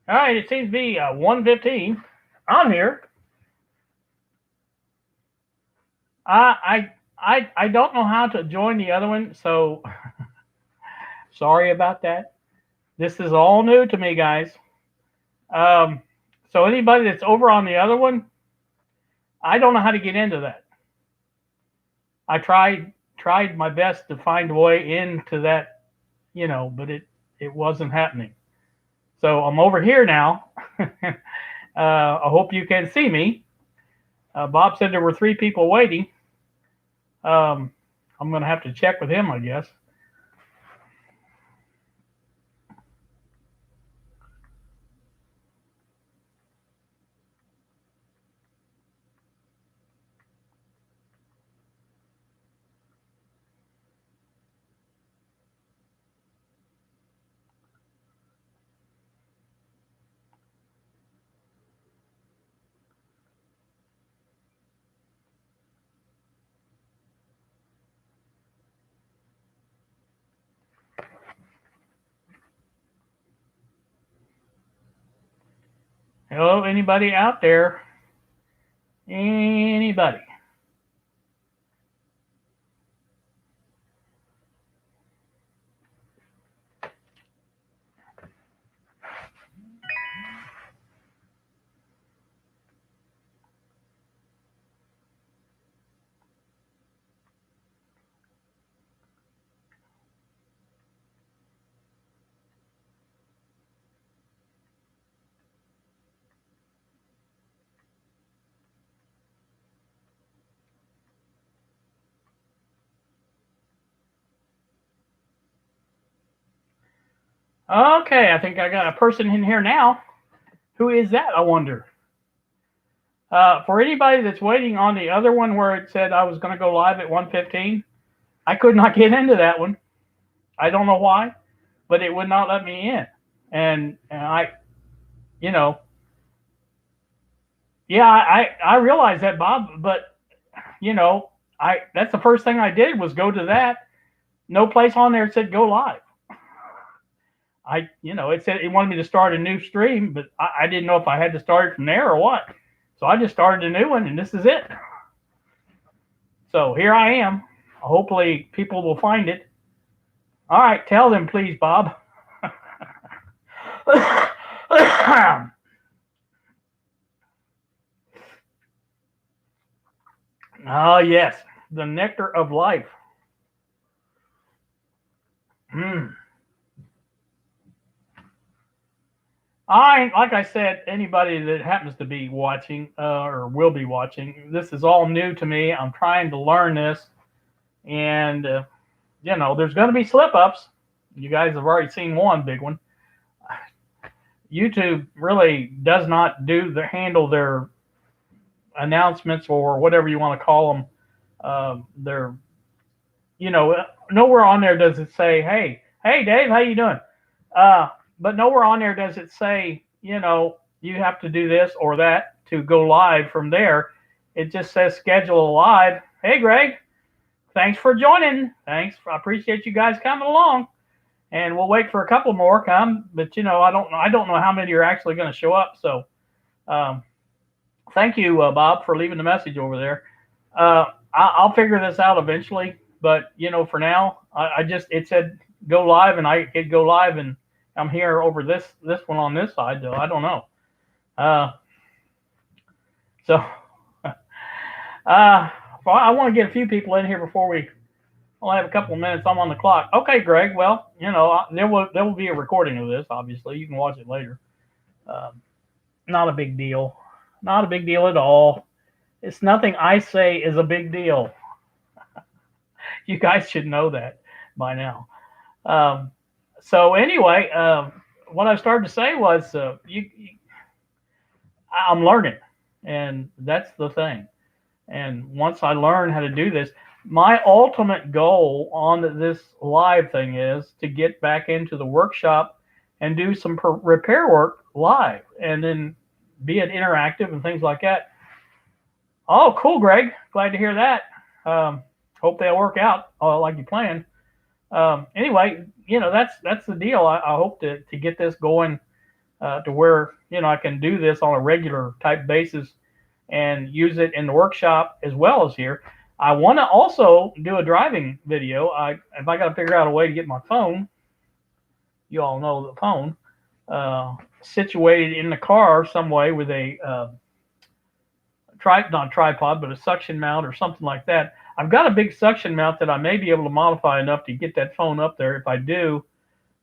All right, it seems to be 1:15. I'm here. I don't know how to join the other one, so sorry about that. This is all new to me, guys. Um, so anybody that's over on the other one, I don't know how to get into that. I tried my best to find a way into that, but it wasn't happening. So I'm over here now. I hope you can see me. Bob said there were three people waiting. Um, I'm going to have to check with him, I guess. Hello, anybody out there? Anybody? Okay, I think I got a person in here now. Who is that, I wonder? For anybody that's waiting on the other one where it said I was going to go live at 1:15, I could not get into that one. I don't know why, but it would not let me in. And I, you know, yeah, I realized that, Bob, but you know, I that's the first thing I did was go to that. No place on there said go live. It said it wanted me to start a new stream, but I didn't know if I had to start it from there or what. So I just started a new one, and this is it. So here I am. Hopefully, people will find it. All right, tell them, please, Bob. Oh, yes, the nectar of life. Mm. Like I said, anybody that happens to be watching or will be watching, this is all new to me. I'm trying to learn this, and there's going to be slip ups. You guys have already seen one big one. YouTube really does not handle their announcements or whatever you want to call them. They're nowhere on there does it say, hey Dave, how you doing? Uh, but nowhere on there does it say, you have to do this or that to go live from there. It just says schedule a live. Hey Greg, thanks for joining. Thanks, I appreciate you guys coming along. And we'll wait for a couple more come, but I don't know how many are actually going to show up. So um, thank you, Bob, for leaving the message over there. I'll figure this out eventually, but for now, I just it said go live, and I hit go live, and I'm here over this one on this side. Though I don't know. Uh, so I want to get a few people in here before we only have a couple of minutes. I'm on the clock. Okay, Greg. Well, there will be a recording of this. Obviously, you can watch it later. Um, Not a big deal. Not a big deal at all. It's nothing I say is a big deal. You guys should know that by now. Um, so anyway, what I started to say was, I'm learning, and that's the thing. And once I learn how to do this, my ultimate goal on this live thing is to get back into the workshop and do some repair work live, and then be it interactive and things like that. Oh, cool, Greg. Glad to hear that. Hope they'll work out like you planned. Anyway, that's the deal. I hope to get this going to where I can do this on a regular type basis and use it in the workshop as well as here. I want to also do a driving video. If I got to figure out a way to get my phone, you all know the phone, situated in the car some way with a not tripod, but a suction mount or something like that. I've got a big suction mount that I may be able to modify enough to get that phone up there. If I do,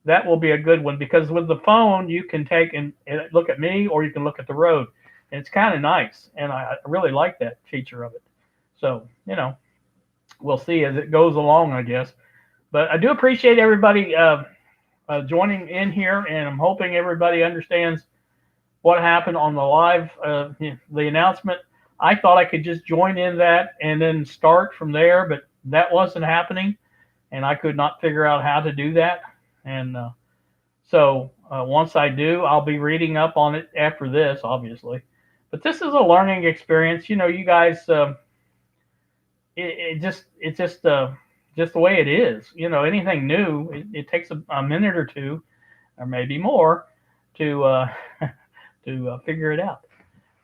that will be a good one, because with the phone you can take and look at me, or you can look at the road, and it's kind of nice, and I really like that feature of it. So we'll see as it goes along, I guess. But I do appreciate everybody joining in here, and I'm hoping everybody understands what happened on the live, the announcement. I thought I could just join in that and then start from there, but that wasn't happening, and I could not figure out how to do that. And so once I do, I'll be reading up on it after this, obviously. But this is a learning experience. You guys, it's just the way it is. Anything new, it takes a minute or two, or maybe more, to to figure it out.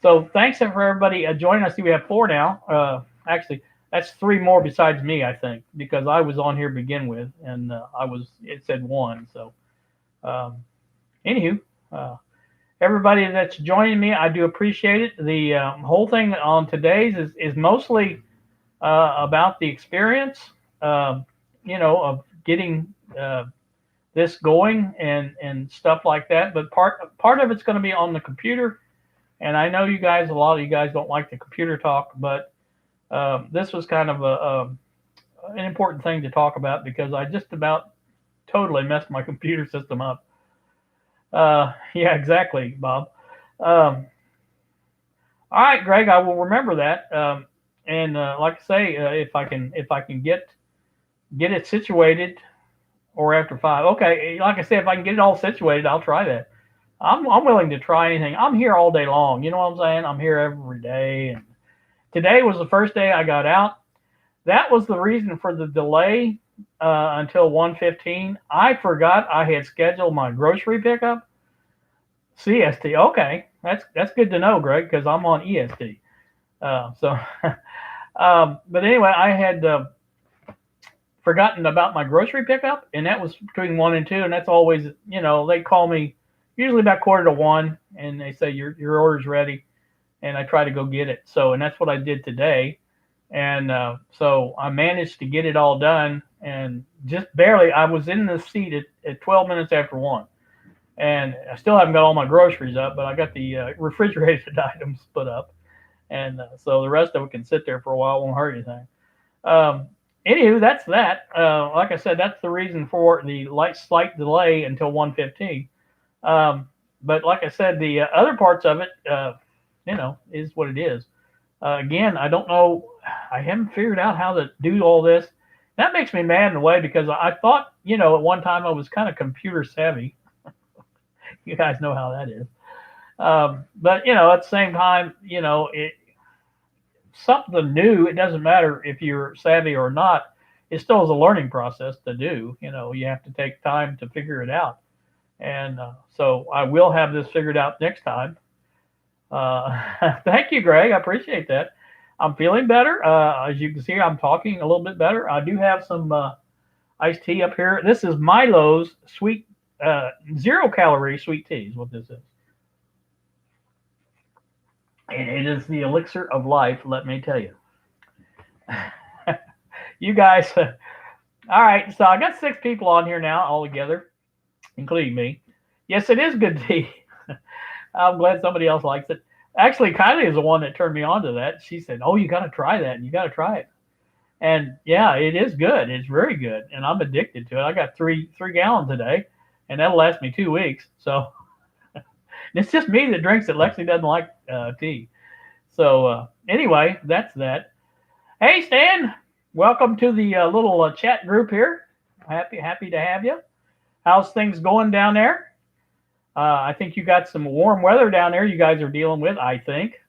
So thanks for everybody joining us. We have 4 now. Actually, that's 3 more besides me, I think, because I was on here to begin with, and it said 1. So, anywho, everybody that's joining me, I do appreciate it. The whole thing on today's is mostly about the experience, of getting this going and stuff like that. But part of it's going to be on the computer. And I know a lot of you guys don't like the computer talk, but this was kind of an important thing to talk about, because I just about totally messed my computer system up. Yeah, exactly, Bob. All right, Greg, I will remember that. And like I say, if I can get it situated, or after 5. Okay, like I said, if I can get it all situated, I'll try that. I'm willing to try anything. I'm here all day long. You know what I'm saying? I'm here every day. And today was the first day I got out. That was the reason for the delay until 1:15. I forgot I had scheduled my grocery pickup. CST. Okay, that's good to know, Greg, because I'm on EST. But anyway, I had forgotten about my grocery pickup, and that was between 1 and 2, and that's always, they call me usually about 1:45, and they say your order's ready, and I try to go get it. So, and that's what I did today, and so I managed to get it all done, and just barely. I was in the seat at 12 minutes after 1, and I still haven't got all my groceries up, but I got the refrigerated items put up, and so the rest of it can sit there for a while, won't hurt anything. Anywho, that's that. Like I said, that's the reason for the slight delay until 1:15. But like I said, the other parts of it, is what it is. Again, I don't know. I haven't figured out how to do all this. That makes me mad in a way, because I thought, at one time I was kind of computer savvy. You guys know how that is. But, at the same time, something new. It doesn't matter if you're savvy or not. It still is a learning process to do. You have to take time to figure it out. And so I will have this figured out next time. Thank you, Greg. I appreciate that. I'm feeling better. As you can see, I'm talking a little bit better. I do have some iced tea up here. This is Milo's sweet, 0-calorie sweet tea is what this is. And it is the elixir of life, let me tell you. You guys, all right, so I got 6 people on here now altogether, including me. Yes, it is good tea. I'm glad somebody else likes it. Actually, Kylie is the one that turned me on to that. She said, "Oh, you got to try that. You got to try it." And yeah, it is good. It's very good, and I'm addicted to it. I got 3 gallons today, and that'll last me 2 weeks. So it's just me that drinks it. Lexi doesn't like tea. So anyway, that's that. Hey, Stan, welcome to the little chat group here. Happy to have you. How's things going down there? I think you got some warm weather down there you guys are dealing with, I think.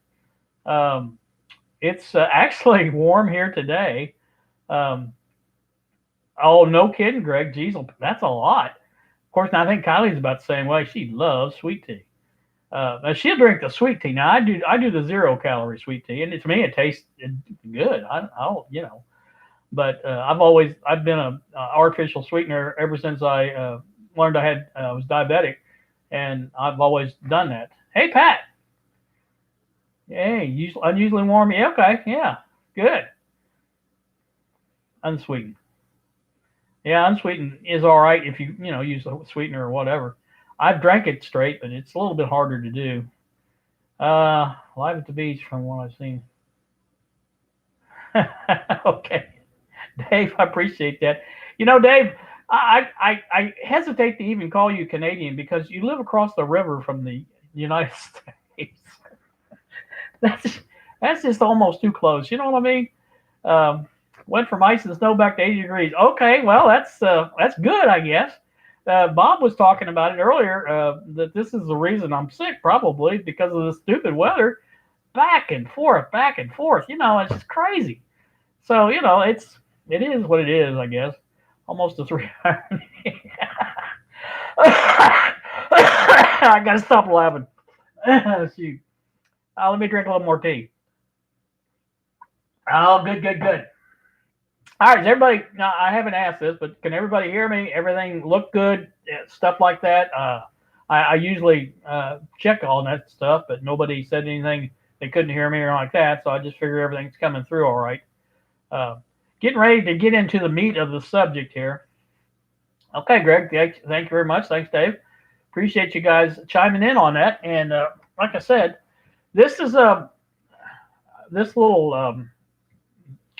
It's actually warm here today. Oh, no kidding, Greg. Geez, that's a lot. Of course, now I think Kylie's about the same way. She loves sweet tea. Now she'll drink the sweet tea. Now I do the 0 calorie sweet tea, and to me it tastes good. I don't, but I've been a artificial sweetener ever since I learned I was diabetic, and I've always done that. Hey Pat, hey, unusually warm. Yeah, okay, yeah, good. Unsweetened. Yeah, unsweetened is all right if you use a sweetener or whatever. I've drank it straight, but it's a little bit harder to do. Live at the beach from what I've seen. Okay, Dave, I appreciate that. Dave, I hesitate to even call you Canadian because you live across the river from the United States. That's that's just almost too close. You know what I mean? Um, Went from ice and snow back to 80 degrees. Okay, well that's good, I guess. Bob was talking about it earlier that this is the reason I'm sick, probably because of the stupid weather, back and forth, back and forth. It's just crazy. So it is what it is, I guess. Almost a 3 hour. I gotta stop laughing. Shoot. Let me drink a little more tea. Oh, good, good, good. All right, is everybody. Now, I haven't asked this, but can everybody hear me? Everything look good? Stuff like that. I usually check all that stuff, but nobody said anything. They couldn't hear me or like that, so I just figure everything's coming through all right. Uh, Getting ready to get into the meat of the subject here. Okay, Greg, thank you very much. Thanks, Dave. Appreciate you guys chiming in on that. And like I said, this is this little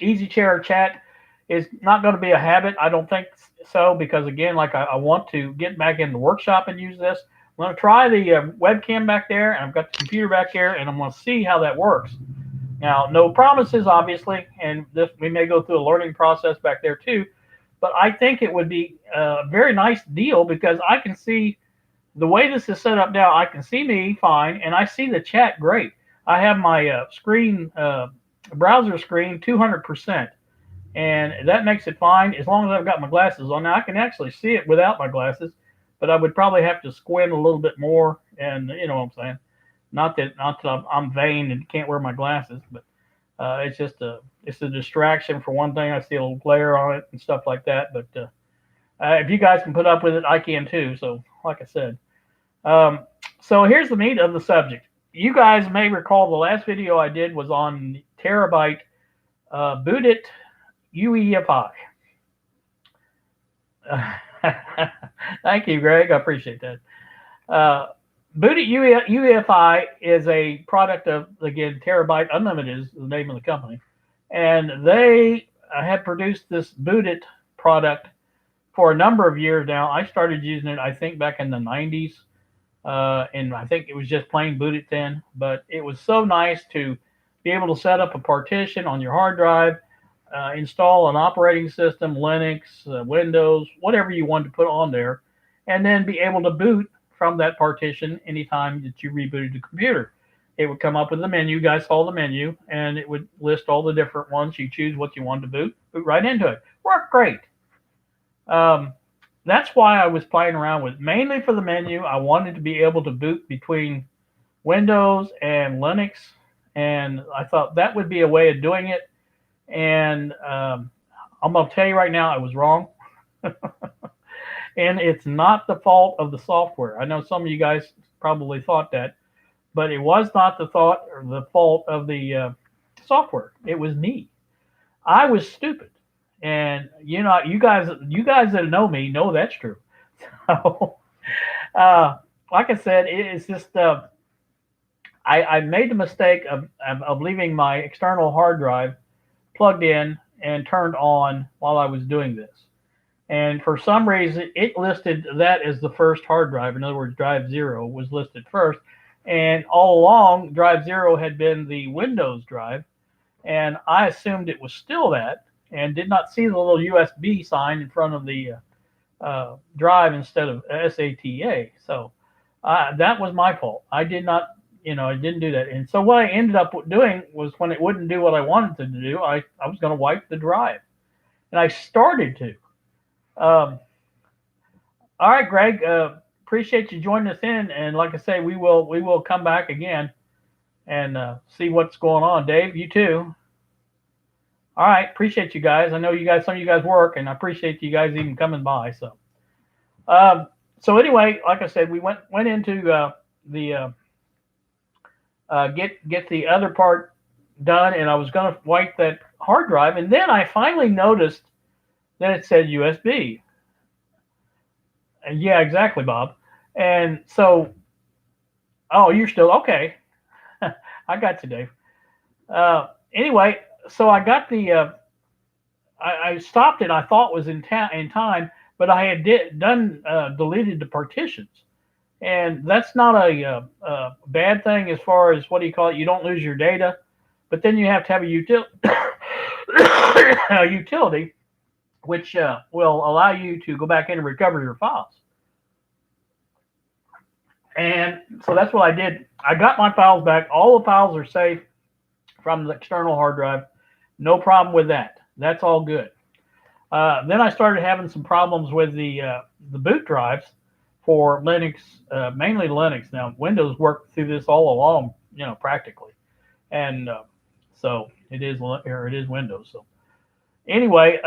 easy chair chat is not going to be a habit. I don't think so because again, like I want to get back in the workshop and use this. I'm going to try the webcam back there, and I've got the computer back here, and I'm going to see how that works. Now, no promises, obviously, and we may go through a learning process back there too. But I think it would be a very nice deal because I can see the way this is set up now. I can see me fine, and I see the chat great. I have my browser screen 200%, and that makes it fine as long as I've got my glasses on. Now I can actually see it without my glasses, but I would probably have to squint a little bit more, and you know what I'm saying. Not that I'm vain and can't wear my glasses, but it's a distraction for one thing. I see a little glare on it and stuff like that. But if you guys can put up with it, I can too. So like I said, so here's the meat of the subject. You guys may recall the last video I did was on Terabyte Boot It UEFI. Thank you, Greg. I appreciate that. Boot It UEFI is a product of, again, Terabyte Unlimited is the name of the company. And they have produced this Boot It product for a number of years now. I started using it, I think, back in the 90s. And I think it was just plain Boot It then. But it was so nice to be able to set up a partition on your hard drive, install an operating system, Linux, Windows, whatever you wanted to put on there, and then be able to boot from that partition anytime that you rebooted the computer. It would come up with a menu. You guys saw the menu, and it would list all the different ones. You choose what you wanted to boot right into it. Worked great. That's why I was playing around with, mainly for the menu. I wanted to be able to boot between Windows and Linux, and I thought that would be a way of doing it. And I'm going to tell you right now, I was wrong. And it's not the fault of the software. I know some of you guys probably thought that, but it was not the thought or the fault of the software. It was me. I was stupid, and you guys that know me know that's true. So, like I said, it's just I made the mistake of leaving my external hard drive plugged in and turned on while I was doing this. And for some reason, it listed that as the first hard drive. In other words, drive 0 was listed first. And all along, drive 0 had been the Windows drive. And I assumed it was still that and did not see the little USB sign in front of the drive instead of SATA. So that was my fault. I did not, I didn't do that. And so what I ended up doing was when it wouldn't do what I wanted to do, I was going to wipe the drive. And I started to. All right, Greg, appreciate you joining us in. And like I say, we will come back again and see what's going on. Dave, you too. All right, appreciate you guys. I know you guys, some of you guys work, and I appreciate you guys even coming by. Um, so anyway, like I said, we went into the get the other part done, and I was going to wipe that hard drive, and then I finally noticed that it said USB. And yeah, exactly, Bob. And so, oh, you're still okay. I got you, Dave. Anyway, so I got I stopped it. I thought was in time, but I had done deleted the partitions, and that's not a bad thing as far as what do you call it? You don't lose your data, but then you have to have a utility which will allow you to go back in and recover your files. And so that's what I did. I got my files back. All the files are safe from the external hard drive. No problem with that. That's all good. Then I started having some problems with the boot drives for Linux, mainly Linux. Now Windows worked through this all along, practically, and so it is Windows. So anyway,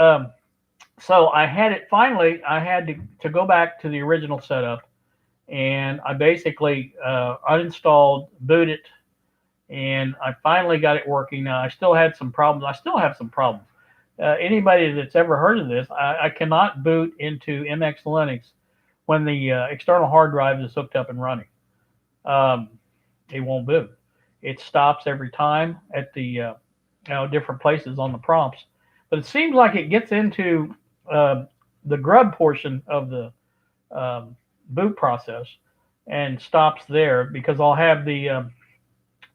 so I had it finally. I had to go back to the original setup, and I basically uninstalled, booted, and I finally got it working. Now I still had some problems. I still have some problems. Anybody that's ever heard of this, I cannot boot into MX Linux when the external hard drive is hooked up and running. It won't boot. It stops every time at the different places on the prompts. But it seems like it gets into the grub portion of the boot process and stops there, because I'll have the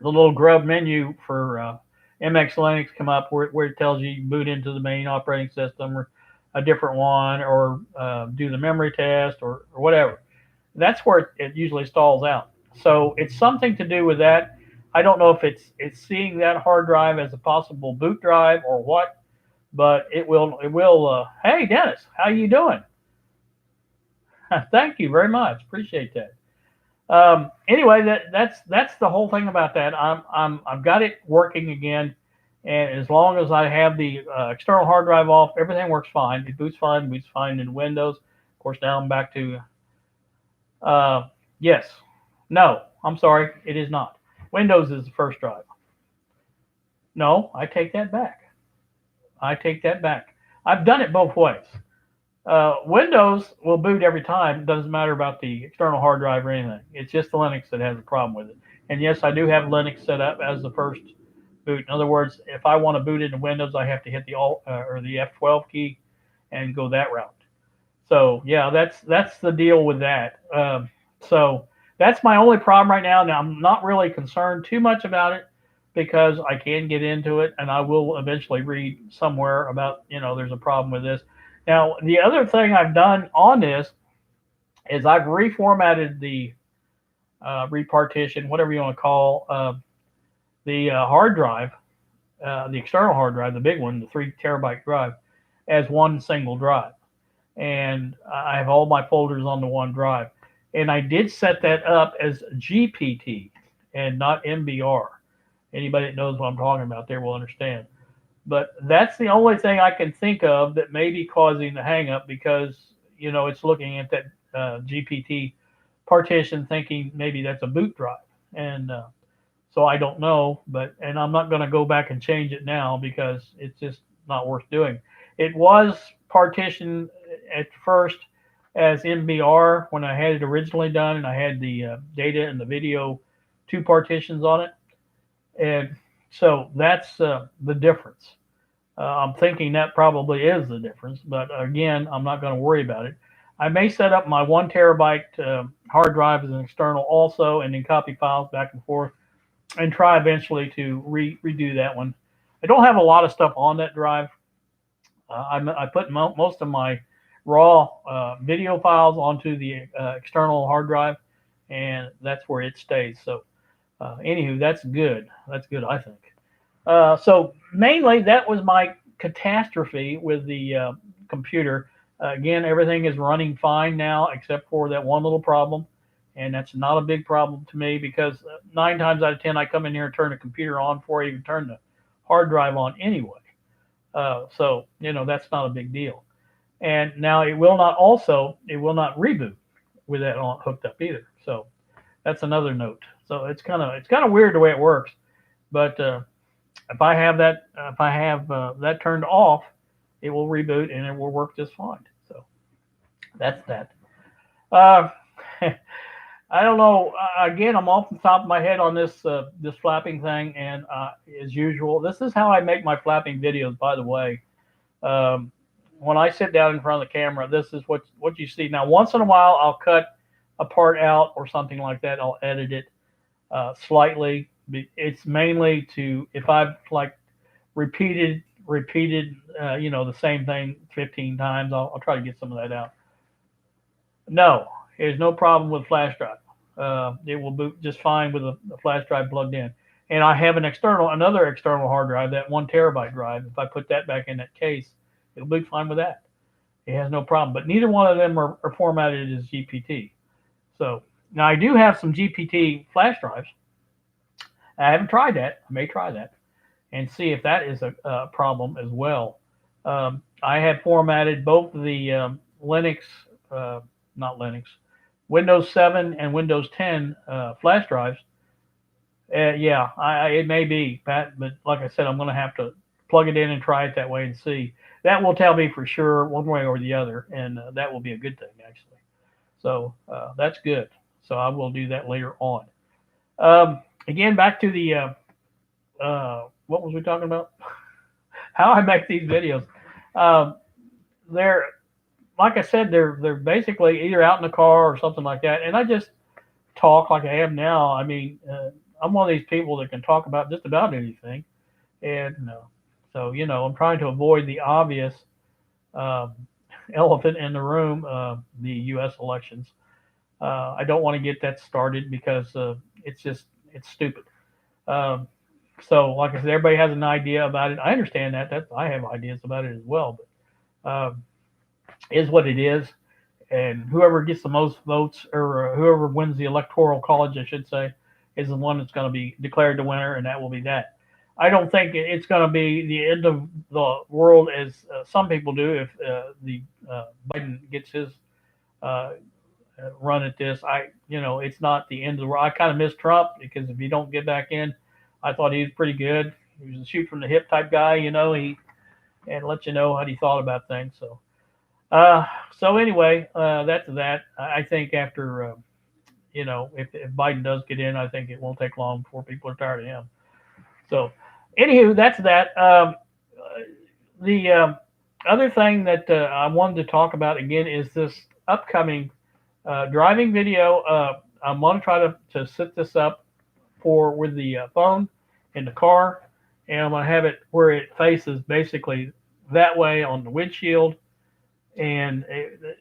little grub menu for MX Linux come up where it tells you boot into the main operating system or a different one, or do the memory test or whatever. That's where it usually stalls out. So it's something to do with that. I don't know if it's seeing that hard drive as a possible boot drive or what, but it will. Hey Dennis, how you doing? Thank you very much. Appreciate that. Anyway, that's the whole thing about that. I've got it working again, and as long as I have the external hard drive off, everything works fine. It boots fine in Windows. Of course, now I'm back to yes, no, I'm sorry, it is not. Windows is the first drive. No, I take that back. I take that back. I've done it both ways. Windows will boot every time. It doesn't matter about the external hard drive or anything. It's just the Linux that has a problem with it. And yes, I do have Linux set up as the first boot. In other words, if I want to boot into Windows, I have to hit the Alt or the F12 key and go that route. So yeah, that's the deal with that. So that's my only problem right now. Now I'm not really concerned too much about it, because I can get into it, and I will eventually read somewhere about there's a problem with this. Now, the other thing I've done on this is I've reformatted the repartition, whatever you want to call the hard drive, the external hard drive, the big one, the 3 terabyte drive, as one single drive. And I have all my folders on the one drive. And I did set that up as GPT and not MBR. Anybody that knows what I'm talking about there will understand. But that's the only thing I can think of that may be causing the hangup, because it's looking at that GPT partition, thinking maybe that's a boot drive, and so I don't know. And I'm not going to go back and change it now, because it's just not worth doing. It was partitioned at first as MBR when I had it originally done, and I had the data and the video 2 partitions on it, and so that's the difference. I'm thinking that probably is the difference, but again, I'm not going to worry about it. I may set up my 1 terabyte hard drive as an external also, and then copy files back and forth, and try eventually to redo that one. I don't have a lot of stuff on that drive. I put most of my raw video files onto the external hard drive, and that's where it stays. So anywho, that's good. That's good, I think. So mainly that was my catastrophe with the computer. Again, everything is running fine now except for that one little problem, and that's not a big problem to me because 9 times out of 10 I come in here and turn the computer on before I even turn the hard drive on anyway. So that's not a big deal. And now it will not reboot with that on, hooked up either. So that's another note. So it's kind of weird the way it works. But if I have that turned off, it will reboot and it will work just fine. So that's that. Uh, I don't know. Again, I'm off the top of my head on this flapping thing, and as usual, this is how I make my flapping videos. By the way, um, when I sit down in front of the camera, this is what you see. Now, once in a while, I'll cut a part out or something like that. I'll edit it slightly. It's mainly to if I've like repeated the same thing 15 times. I'll try to get some of that out. No, there's no problem with flash drive. It will boot just fine with a flash drive plugged in. And I have another external hard drive, that 1 terabyte drive. If I put that back in that case, it'll boot fine with that. It has no problem. But neither one of them are formatted as GPT. So now I do have some GPT flash drives. I haven't tried that. I may try that and see if that is a problem as well. I have formatted both the Linux, not Linux, Windows 7 and Windows 10 flash drives. Yeah, it may be, Pat, but like I said, I'm going to have to plug it in and try it that way and see. That will tell me for sure one way or the other, and that will be a good thing, actually. So that's good. So I will do that later on. Again, back to the what was we talking about? How I make these videos. Um, they're like I said, they're basically either out in the car or something like that, and I just talk like I am now. I mean, I'm one of these people that can talk about just about anything, and so I'm trying to avoid the obvious um, elephant in the room, the U.S. elections. I don't want to get that started because it's stupid. Um, so, like I said, everybody has an idea about it. I understand that. I have ideas about it as well, but is what it is. And whoever gets the most votes, or whoever wins the electoral college, I should say, is the one that's going to be declared the winner, and that will be that. I don't think it's going to be the end of the world as some people do if the Biden gets his uh, run at this. It's not the end of the world. I kind of miss Trump because if you don't get back in, I thought he was pretty good. He was a shoot from the hip type guy, he and let you know what he thought about things. Uh, so anyway, that's that. I think after, if Biden does get in, I think it won't take long before people are tired of him. So, anywho, that's that. The other thing that I wanted to talk about again is this upcoming driving video. I'm going to try to set this up for with the phone in the car, and I'm going to have it where it faces basically that way on the windshield, and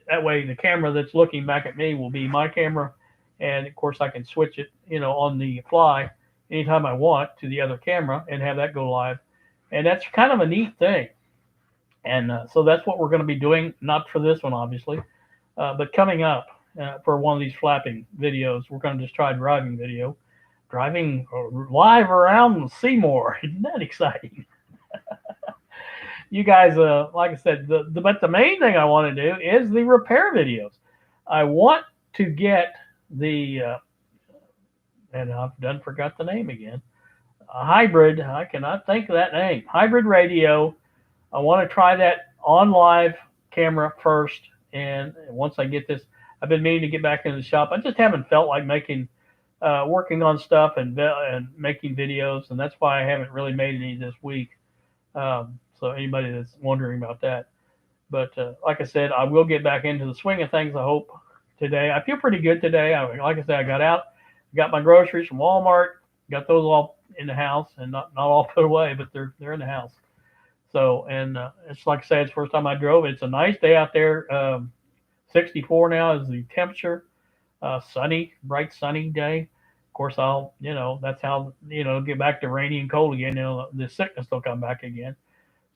that way the camera that's looking back at me will be my camera, and of course I can switch it, on the fly anytime I want to the other camera and have that go live, and that's kind of a neat thing. And so that's what we're going to be doing, not for this one obviously, but coming up for one of these flapping videos, we're going to just try driving live around Seymour. Isn't that exciting? You guys, like I said, but the main thing I want to do is the repair videos. I want to get the, and I've done forgot the name again. A hybrid. I cannot think of that name. Hybrid radio. I want to try that on live camera first, and once I get this, I've been meaning to get back into the shop. I just haven't felt like working on stuff and making videos, and that's why I haven't really made any this week. So anybody that's wondering about that, but like I said, I will get back into the swing of things. I hope today. I feel pretty good today. Like I said, I got out, got my groceries from Walmart, got those all in the house and not all put away, but they're in the house. So and it's like I said, it's the first time I drove. It's a nice day out there. 64 now is the temperature. Sunny, bright sunny day. Of course, that's how get back to rainy and cold again. The sickness will come back again.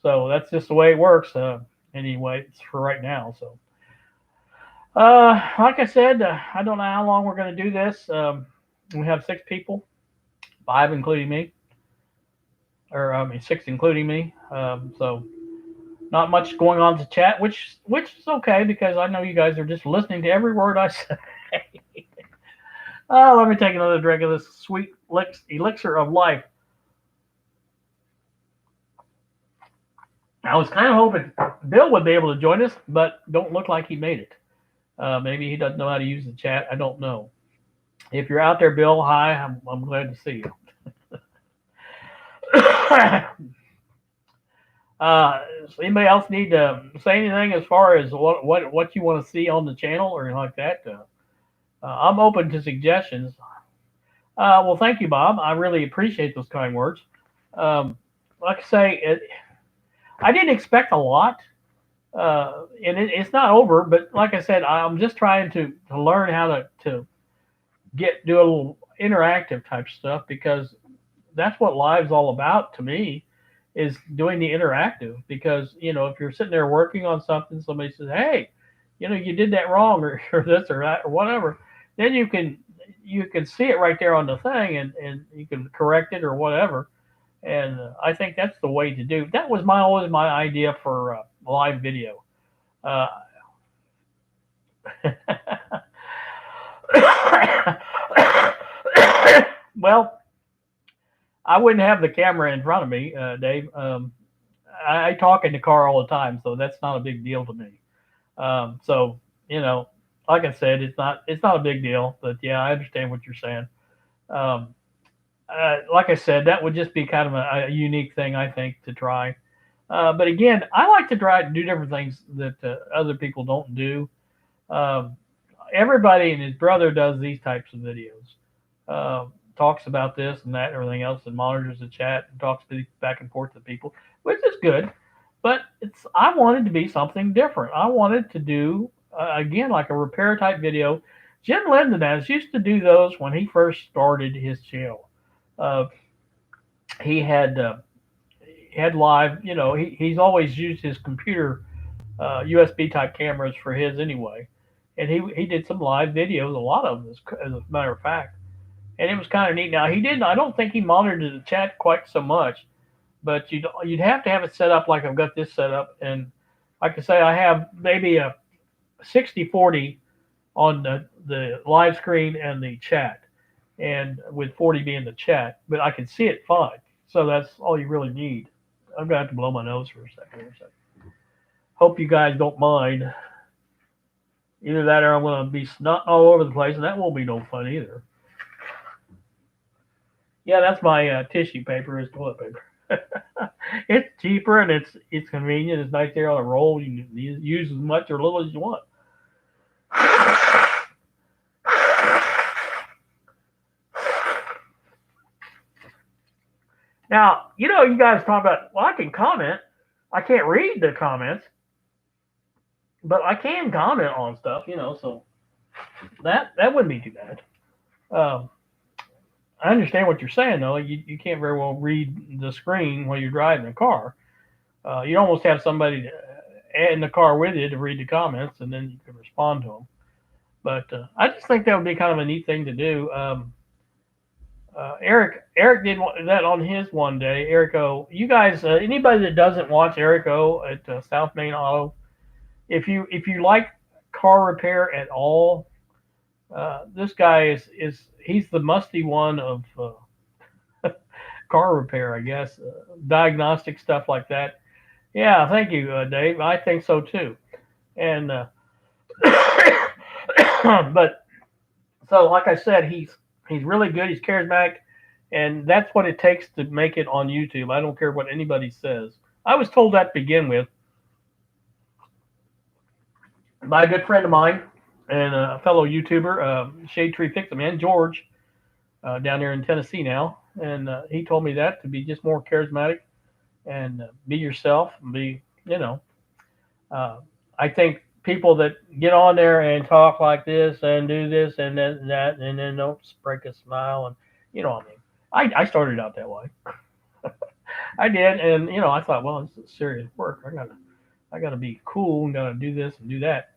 So that's just the way it works. anyway. It's for right now. So, like I said, I don't know how long we're going to do this. We have 6 people, 5 including me, or I mean 6 including me. So not much going on to chat, which is okay because I know you guys are just listening to every word I say. Let me take another drink of this sweet elixir of life. I was kind of hoping Bill would be able to join us, but don't look like he made it. Maybe he doesn't know how to use the chat. I don't know. If you're out there, Bill, hi. I'm glad to see you. Does anybody else need to say anything as far as what you want to see on the channel or anything like that? I'm open to suggestions. Well, thank you, Bob. I really appreciate those kind words. Like I say, I didn't expect a lot, and it's not over. But like I said, I'm just trying to learn how to do a little interactive type stuff because that's what live's all about to me is doing the interactive because if you're sitting there working on something, somebody says, hey, you did that wrong or this or that or whatever, then you can see it right there on the thing and you can correct it or whatever. And I think that's the way to do. That was always my idea for live video. uh, well, I wouldn't have the camera in front of me, Dave. I talk in the car all the time, so that's not a big deal to me. So you know, like I said, it's not a big deal. But yeah, I understand what you're saying. Um, like I said, that would just be kind of a unique thing I think to try. But again, I like to try to do different things that other people don't do. Um, Everybody and his brother does these types of videos. Talks about this and that and everything else, and monitors the chat and talks back and forth to people, which is good. But I wanted to be something different. I wanted to do again like a repair type video. Jim Lindenaz used to do those when he first started his channel. Uh, he had live. He's always used his computer USB type cameras for his anyway, and he did some live videos, a lot of them, as a matter of fact, and it was kind of neat. Now he didn't. I don't think he monitored the chat quite so much, but you'd have to have it set up like I've got this set up, and like I say, I have maybe a 60/40 on the live screen and the chat, and with 40 being the chat, but I can see it fine. So that's all you really need. I'm gonna have to blow my nose for a second. Hope you guys don't mind. Either that or I'm gonna be snotting all over the place, and that won't be no fun either. Yeah, that's my tissue paper is toilet paper. It's cheaper and it's convenient. It's nice there on a roll. You can use as much or little as you want. Now, you guys talk about, well, I can comment. I can't read the comments, but I can comment on stuff, so that wouldn't be too bad. Um, I understand what you're saying, though. You can't very well read the screen while you're driving a car. You almost have somebody in the car with you to read the comments, and then you can respond to them. But I just think that would be kind of a neat thing to do. Eric did that on his one day. Eric O, you guys, anybody that doesn't watch Eric O at South Main Auto, if you like car repair at all, this guy is he's the musty one of car repair, I guess, diagnostic stuff like that. Yeah, thank you, Dave. I think so too. And but so like I said, he's really good. He's charismatic, and that's what it takes to make it on YouTube. I don't care what anybody says. I was told that to begin with by a good friend of mine and a fellow YouTuber, Shade Tree Fix It Man, George, down there in Tennessee now, and he told me that to be just more charismatic and be yourself and be, uh, I think people that get on there and talk like this and do this and that and then don't break a smile and what I mean. I started out that way. I did, and I thought, well, it's serious work. I got to be cool and got to do this and do that.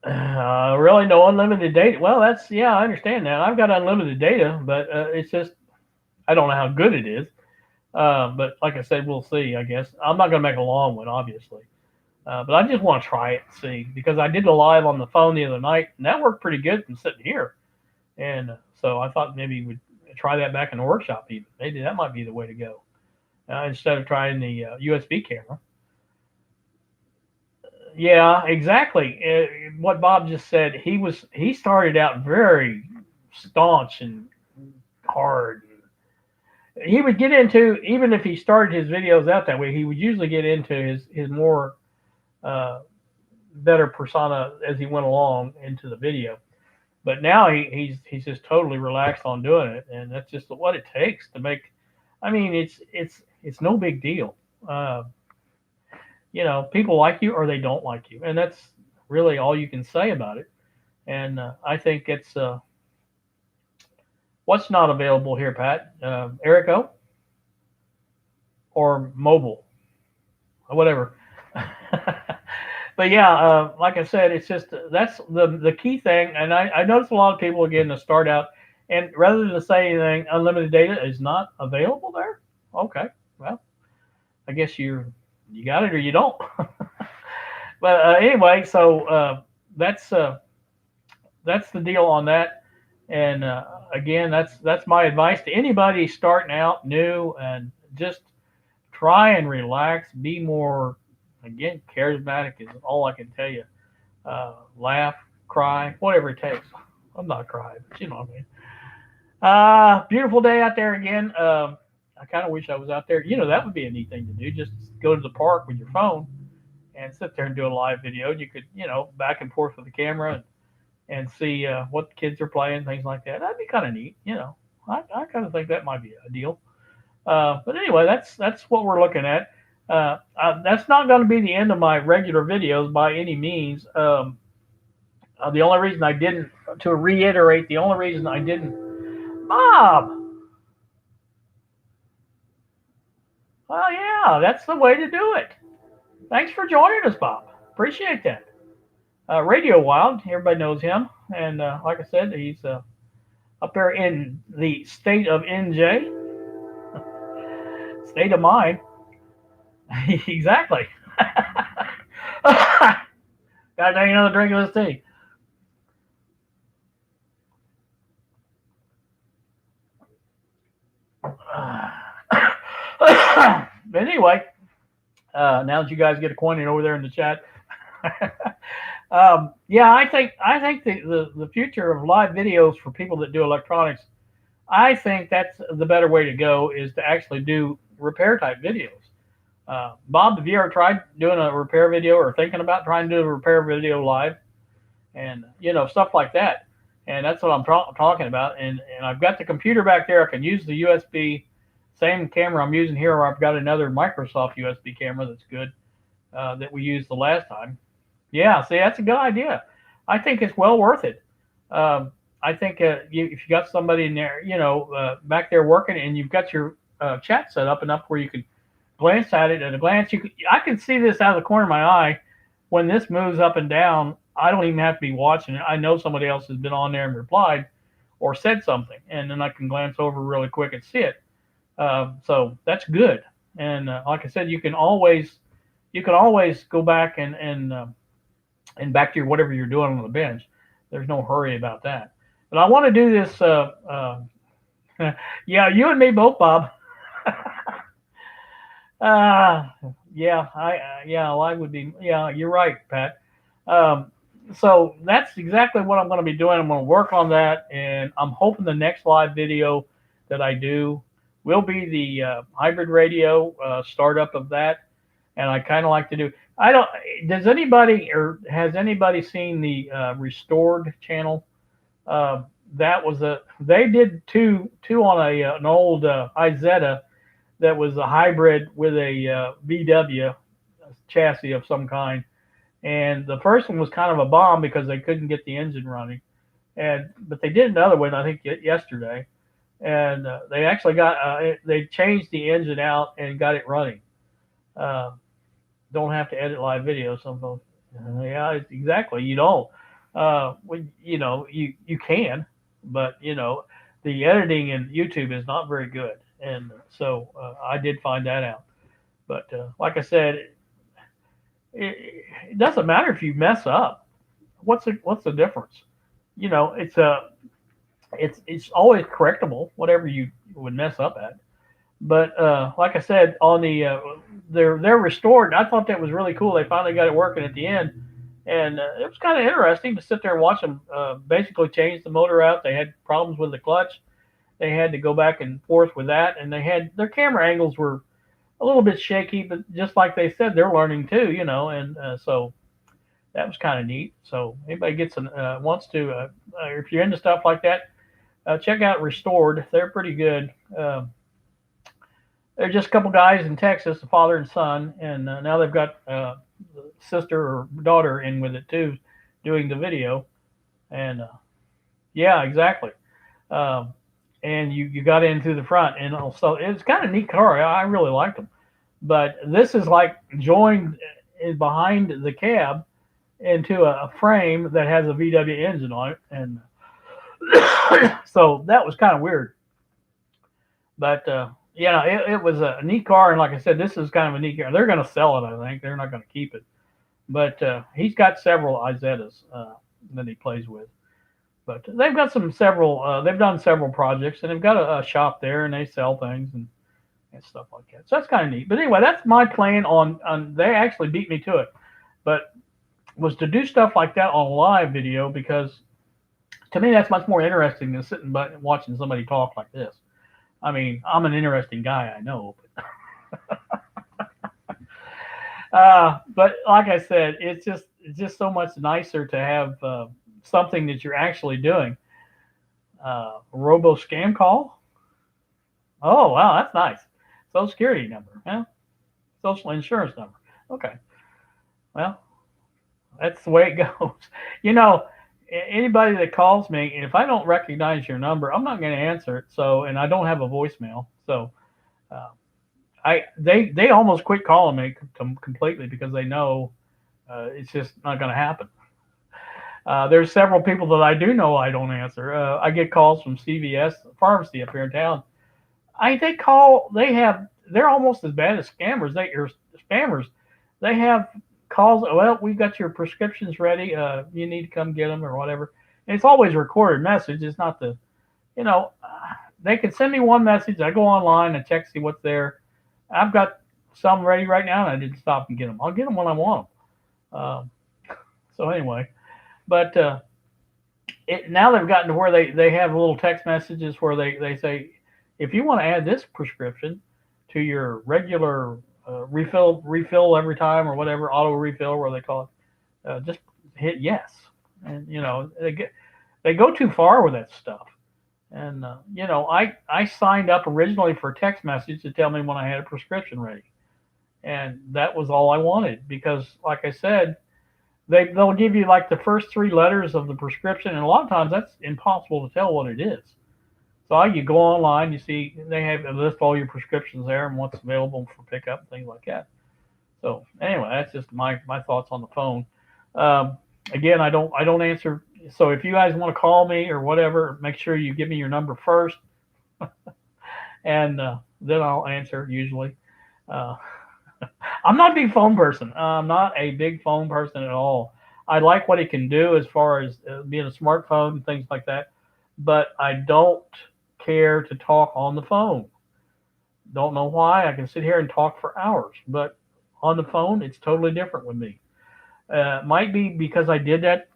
Really, no unlimited data. Well, that's yeah, I understand that. I've got unlimited data, but it's just I don't know how good it is. But like I said, we'll see. I guess I'm not going to make a long one, obviously. But I just want to try it and see because I did a live on the phone the other night and that worked pretty good from sitting here. And so I thought maybe we'd try that back in the workshop even. Maybe that might be the way to go instead of trying the USB camera. Yeah, exactly. What Bob just said, he started out very staunch and hard. He would get into even if he started his videos out that way, he would usually get into his more uh, better persona as he went along into the video. But now he's just totally relaxed on doing it, and that's just what it takes to make. I mean, it's no big deal. Uh, people like you or they don't like you, and that's really all you can say about it. And I think it's what's not available here, Pat, Erico or mobile, or whatever. But yeah, like I said, it's just that's the key thing. And I notice a lot of people again to start out, and rather than say anything, unlimited data is not available there. Okay, well, I guess you got it or you don't. But anyway, so that's the deal on that. And again, that's my advice to anybody starting out new and just try and relax, be more again charismatic is all I can tell you. Laugh, cry, whatever it takes. I'm not crying, but you know what I mean. Beautiful day out there again. I kind of wish I was out there. That would be a neat thing to do. Just go to the park with your phone and sit there and do a live video. And you could, back and forth with the camera and see what the kids are playing, things like that. That'd be kind of neat. I kind of think that might be a deal. But anyway, that's what we're looking at. That's not going to be the end of my regular videos by any means. The only reason I didn't, to reiterate, the only reason I didn't, Bob. Well, yeah, that's the way to do it. Thanks for joining us, Bob. Appreciate that. Radio Wild, everybody knows him, and like I said, he's up there in the state of NJ, state of mind. Exactly. Gotta take another drink of this tea. But anyway, now that you guys get acquainted over there in the chat, yeah, I think the future of live videos for people that do electronics, I think that's the better way to go is to actually do repair type videos. Bob, have you ever tried doing a repair video or thinking about trying to do a repair video live? And stuff like that. And that's what I'm talking about. And I've got the computer back there. I can use the USB, same camera I'm using here, or I've got another Microsoft USB camera that's good that we used the last time. Yeah, see, that's a good idea. I think it's well worth it. I think if you got somebody in there, back there working, and you've got your chat set up enough where you can glance at it at a glance. I can see this out of the corner of my eye. When this moves up and down, I don't even have to be watching it. I know somebody else has been on there and replied or said something, and then I can glance over really quick and see it. So that's good. And like I said, you can always go back and back to your whatever you're doing on the bench. There's no hurry about that. But I want to do this. Yeah, you and me both, Bob. Yeah, I would be. Yeah, you're right, Pat. So that's exactly what I'm going to be doing. I'm going to work on that, and I'm hoping the next live video that I do will be the hybrid radio startup of that. And I kind of like to do. I don't. Does anybody or has anybody seen the Restored channel? That was They did two on an old Izetta that was a hybrid with a VW chassis of some kind. And the first one was kind of a bomb because they couldn't get the engine running. But they did another one, I think, yesterday. And they actually they changed the engine out and got it running. Uh, don't have to edit live video. Some folks, yeah, exactly. You don't. You can, but the editing in YouTube is not very good, and so I did find that out. But like I said, it doesn't matter if you mess up. What's the difference? It's always correctable, whatever you would mess up at. But like I said, on the they're restored. I thought that was really cool. They finally got it working at the end, and it was kind of interesting to sit there and watch them basically change the motor out. They had problems with the clutch. They had to go back and forth with that, and they had their camera angles were a little bit shaky, but just like they said, they're learning too, and so that was kind of neat. So anybody wants to, if you're into stuff like that, check out Restored. They're pretty good. They're just a couple guys in Texas, a father and son, and now they've got sister or daughter in with it too, doing the video. And yeah, exactly. Um, and you got in through the front, and also it's kind of neat car. I really liked them. But this is like joined behind the cab into a frame that has a VW engine on it, and so that was kind of weird. But yeah, it was a neat car, and like I said, this is kind of a neat car. They're going to sell it, I think. They're not going to keep it. But he's got several Izettas that he plays with. But they've got several. They've done several projects, and they've got a shop there, and they sell things and stuff like that. So that's kind of neat. But anyway, that's my plan on. They actually beat me to it, but was to do stuff like that on live video because to me that's much more interesting than sitting but watching somebody talk like this. I mean, I'm an interesting guy, I know, but like I said, it's just so much nicer to have something that you're actually doing. Robo scam call. Oh wow, that's nice. Social security number, huh? Social insurance number. Okay, well, that's the way it goes. You know, anybody that calls me, if I don't recognize your number, I'm not going to answer it. So, and I don't have a voicemail, so uh, they almost quit calling me completely because they know it's just not going to happen. There's several people that I do know I don't answer. I get calls from CVS pharmacy up here in town. They're almost as bad as scammers. They are spammers. They have calls. Well, we got your prescriptions ready. You need to come get them or whatever. And it's always a recorded message. It's not you know, they can send me one message. I go online and check see what's there. I've got some ready right now, and I didn't stop and get them. I'll get them when I want them. So anyway, but now they've gotten to where they have little text messages where they say, if you want to add this prescription to your regular refill every time or whatever auto refill where they call it, just hit yes. And they go too far with that stuff. And I signed up originally for a text message to tell me when I had a prescription ready, and that was all I wanted because, like I said, they'll give you like the first three letters of the prescription, and a lot of times that's impossible to tell what it is. So you go online, you see they have a list all your prescriptions there and what's available for pickup and things like that. So anyway, that's just my thoughts on the phone. Again, I don't answer. So if you guys want to call me or whatever, make sure you give me your number first, and then I'll answer usually. Uh, I'm not a big phone person. I'm not a big phone person at all. I like what it can do as far as being a smartphone and things like that, but I don't care to talk on the phone. Don't know why. I can sit here and talk for hours, but on the phone, it's totally different with me. Might be because I did that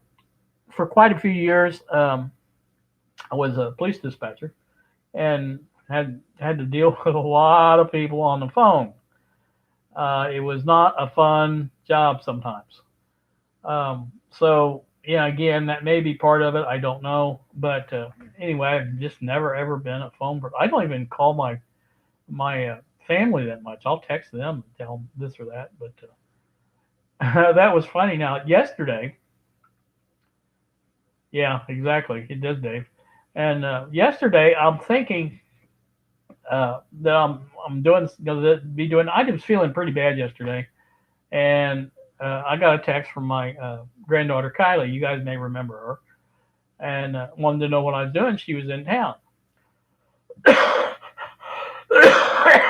for quite a few years. I was a police dispatcher and had to deal with a lot of people on the phone. It was not a fun job sometimes. So yeah, again, that may be part of it. I don't know, but anyway, I've just never ever been a phone person. I don't even call my family that much. I'll text them and tell them this or that. But that was funny. Now yesterday, yeah, exactly, it does, Dave. And yesterday, I'm thinking that I'm doing, going to be doing. I was feeling pretty bad yesterday, and I got a text from my granddaughter Kylie. You guys may remember her, and wanted to know what I was doing. She was in town.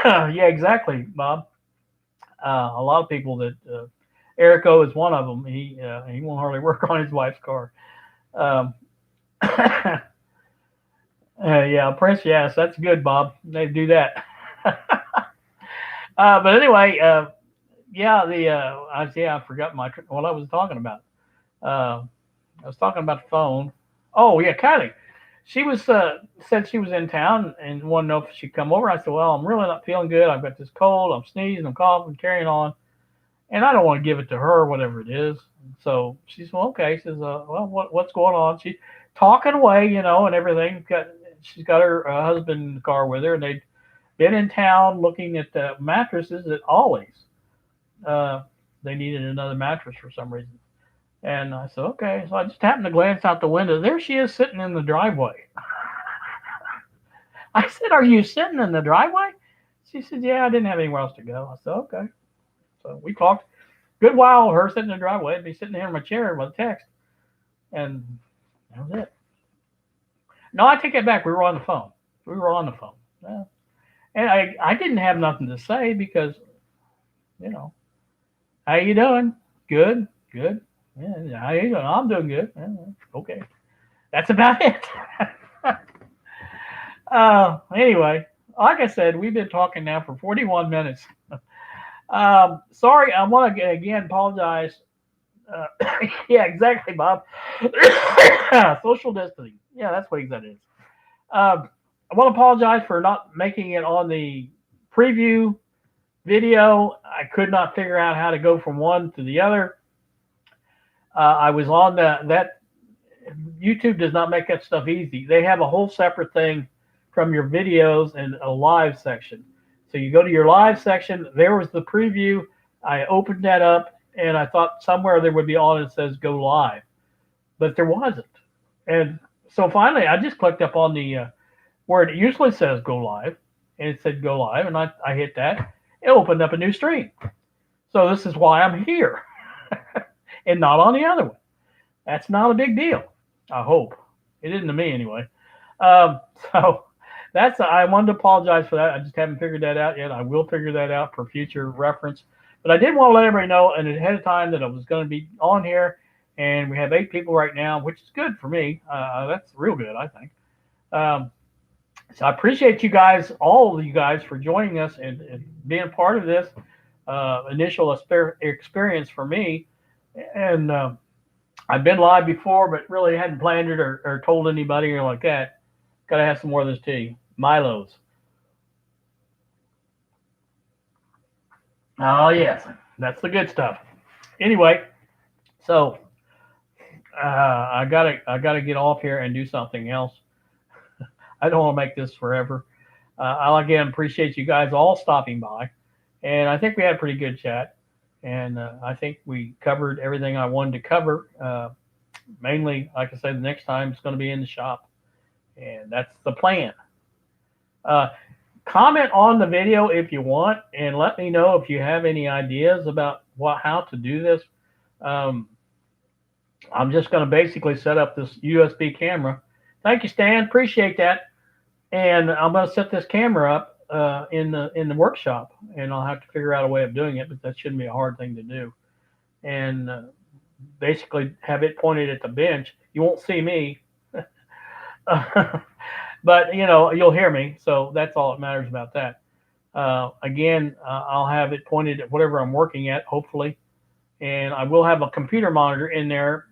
Yeah, exactly, Bob. A lot of people that Erico is one of them. He won't hardly work on his wife's car. Um, yeah, Prince. Yes, that's good, Bob. They do that. But anyway, yeah, I forgot what I was talking about. Uh, I was talking about the phone. Oh yeah, Kylie. She was said she was in town and wanted to know if she'd come over. I said, well, I'm really not feeling good. I've got this cold. I'm sneezing. I'm coughing, carrying on, and I don't want to give it to her, whatever it is. So she said, well, okay. She says, well, what's going on? She's talking away, and everything. She's got her husband in the car with her, and they'd been in town looking at the mattresses at Ollie's. Uh, they needed another mattress for some reason. And I said, okay. So I just happened to glance out the window. There she is sitting in the driveway. I said, are you sitting in the driveway? She said, yeah, I didn't have anywhere else to go. I said, okay. So we talked a good while, her sitting in the driveway, me sitting here in my chair with a text. And that was it. No, I take it back. We were on the phone. We were on the phone. Yeah. And I didn't have nothing to say because, you know, how you doing? Good, good. Yeah, how you doing? I'm doing good. Yeah, okay. That's about it. Anyway, like I said, we've been talking now for 41 minutes. Sorry, I want to again apologize. Uh, yeah, exactly, Bob. Social distancing. Yeah, that's what that is. I want to apologize for not making it on the preview video. I could not figure out how to go from one to the other. I was on that YouTube does not make that stuff easy. They have a whole separate thing from your videos and a live section. So you go to your live section. There was the preview. I opened that up and I thought somewhere there would be on it says go live, but there wasn't. And so finally, I just clicked up on the where it usually says go live, and it said go live, and I hit that. It opened up a new stream. So this is why I'm here and not on the other one. That's not a big deal. I hope it isn't to me anyway. So I wanted to apologize for that. I just haven't figured that out yet. I will figure that out for future reference. But I did want to let everybody know and ahead of time that I was going to be on here, and we have 8 people right now, which is good for me. That's real good, I think. Um, so I appreciate you guys, all of you guys, for joining us and being a part of this initial experience for me. And I've been live before, but really hadn't planned it or told anybody or like that. Got to have some more of this tea. Milo's. Oh, yes. That's the good stuff. Anyway, so I gotta get off here and do something else. I don't want to make this forever. I again appreciate you guys all stopping by, and I think we had a pretty good chat, and I think we covered everything I wanted to cover. Mainly, like I said, the next time it's going to be in the shop, and that's the plan. Uh, Comment on the video if you want, and let me know if you have any ideas about how to do this. Um, I'm just going to basically set up this USB camera. Thank you, Stan. Appreciate that. And I'm going to set this camera up in the workshop, and I'll have to figure out a way of doing it, but that shouldn't be a hard thing to do. And basically have it pointed at the bench. You won't see me, but you'll hear me. So that's all that matters about that. Again, I'll have it pointed at whatever I'm working at, hopefully, and I will have a computer monitor in there,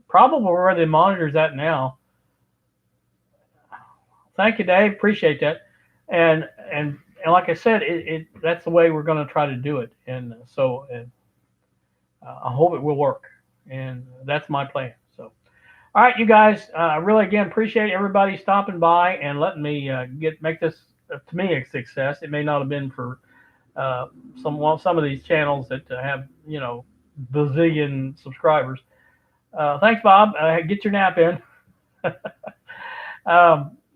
probably where the monitor's at now. Thank you, Dave. Appreciate that. And like I said, that's the way we're going to try to do it. And so I hope it will work. And that's my plan. So, all right, you guys. I really again appreciate everybody stopping by and letting me make this to me a success. It may not have been for some of these channels that have bazillion subscribers. Thanks, Bob. Get your nap in.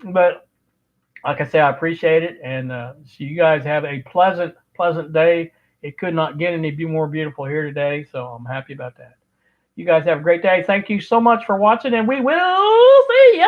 But like I say, I appreciate it, and so you guys have a pleasant day. It could not get any more beautiful here today, so I'm happy about that. You guys have a great day. Thank you so much for watching, and we will see ya.